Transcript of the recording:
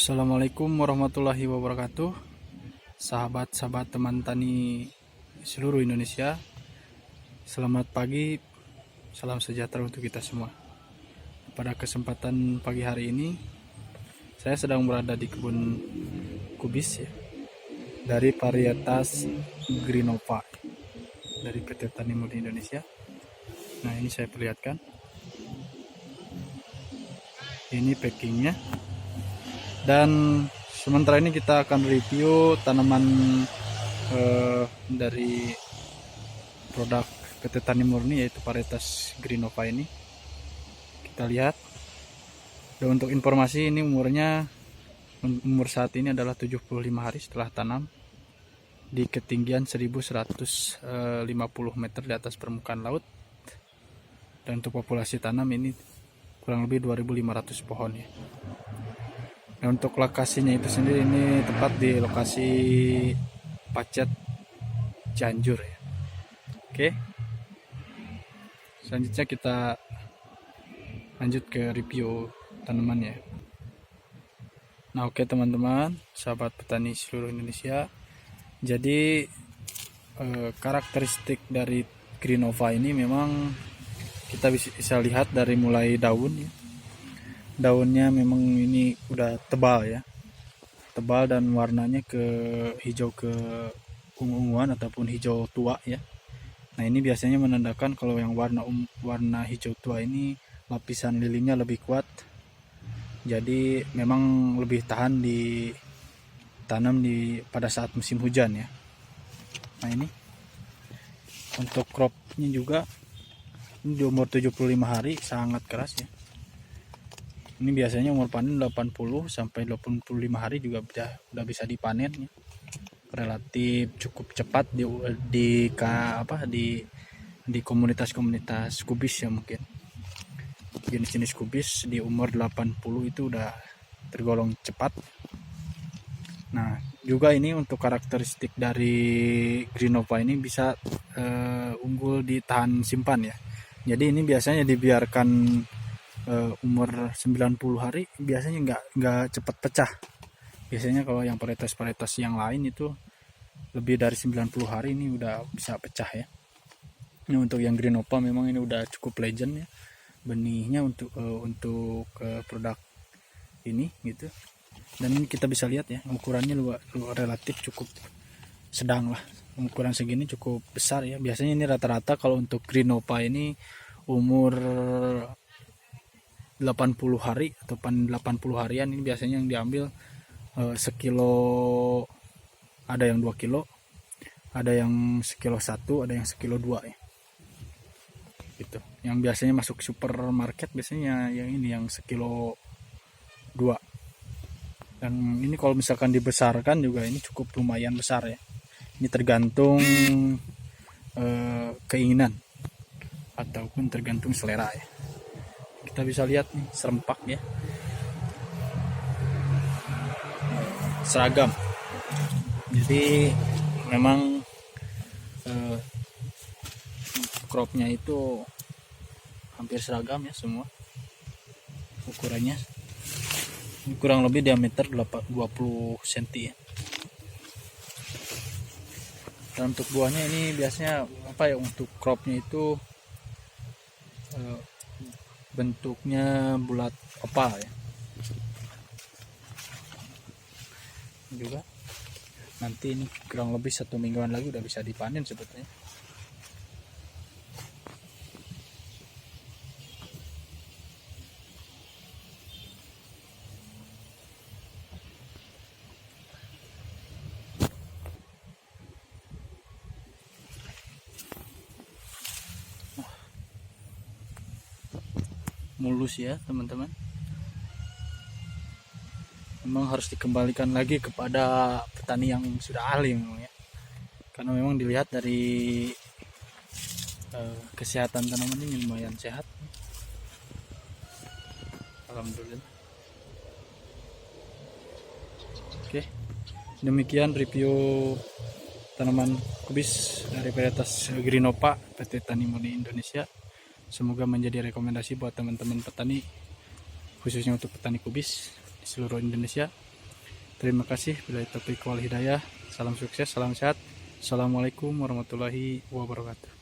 Assalamualaikum warahmatullahi wabarakatuh. Sahabat-sahabat teman tani seluruh Indonesia, selamat pagi, salam sejahtera untuk kita semua. Pada kesempatan pagi hari ini, saya sedang berada di kebun kubis ya, dari varietas Greenova dari PT Tani Murni Indonesia. Nah, ini saya perlihatkan. Ini packingnya. Dan sementara ini kita akan review tanaman dari produk PT Tani Murni, yaitu varietas Greenova ini. Kita lihat. Dan untuk informasi, ini umur saat ini adalah 75 hari setelah tanam di ketinggian 1150 meter di atas permukaan laut. Dan untuk populasi tanam ini kurang lebih 2500 pohon ya. Nah, untuk lokasinya itu sendiri, ini tepat di lokasi Pacet Cianjur ya. Oke. Selanjutnya kita lanjut ke review tanamannya. Nah, oke teman-teman, sahabat petani seluruh Indonesia. Jadi karakteristik dari Greenova ini memang kita bisa lihat dari mulai daun ya. Daunnya memang ini udah tebal ya, tebal dan warnanya ke hijau ke ungu-unguan ataupun hijau tua ya. Nah, ini biasanya menandakan kalau yang warna hijau tua ini lapisan lilingnya lebih kuat, jadi memang lebih tahan ditanam pada saat musim hujan ya. Nah, ini untuk cropnya juga ini di umur 75 hari sangat keras ya. Ini biasanya umur panen 80 sampai 85 hari juga udah bisa dipanen ya. Relatif cukup cepat di komunitas-komunitas kubis ya, mungkin jenis-jenis kubis di umur 80 itu udah tergolong cepat. Nah, juga ini untuk karakteristik dari Greenova ini bisa unggul di tahan simpan ya. Jadi ini biasanya dibiarkan umur 90 hari biasanya nggak cepat pecah. Biasanya kalau yang varietas yang lain itu lebih dari 90 hari ini udah bisa pecah ya. Ini untuk yang Greenova memang ini udah cukup legend ya benihnya untuk produk ini gitu. Dan ini kita bisa lihat ya, ukurannya relatif cukup sedang lah. Ukuran segini cukup besar ya. Biasanya ini rata-rata kalau untuk Greenova ini umur 80 hari atau 80 harian ini biasanya yang diambil sekilo, ada yang 2 kilo, ada yang sekilo 1, ada yang sekilo 2 ya. Gitu. Yang biasanya masuk supermarket biasanya yang ini yang sekilo 2. Dan ini kalau misalkan dibesarkan juga ini cukup lumayan besar ya. Ini tergantung keinginan ataupun tergantung selera ya. Kita bisa lihat nih serempak ya, seragam. Jadi memang cropnya itu hampir seragam ya semua. Ukurannya ini kurang lebih diameter 20 cm ya. Dan untuk buahnya ini biasanya untuk cropnya itu bentuknya bulat oval ya. Juga nanti ini kurang lebih 1 mingguan lagi udah bisa dipanen sebetulnya. Mulus ya teman-teman. Memang harus dikembalikan lagi kepada petani yang sudah ahli memang ya, karena memang dilihat dari kesehatan tanaman ini lumayan sehat, alhamdulillah. Oke, demikian review tanaman kubis dari varietas Greenova PT Tani Murni Indonesia. Semoga menjadi rekomendasi buat teman-teman petani, khususnya untuk petani kubis di seluruh Indonesia. Terima kasih. Bila taufiq wal hidayah. Salam sukses, salam sehat. Assalamualaikum warahmatullahi wabarakatuh.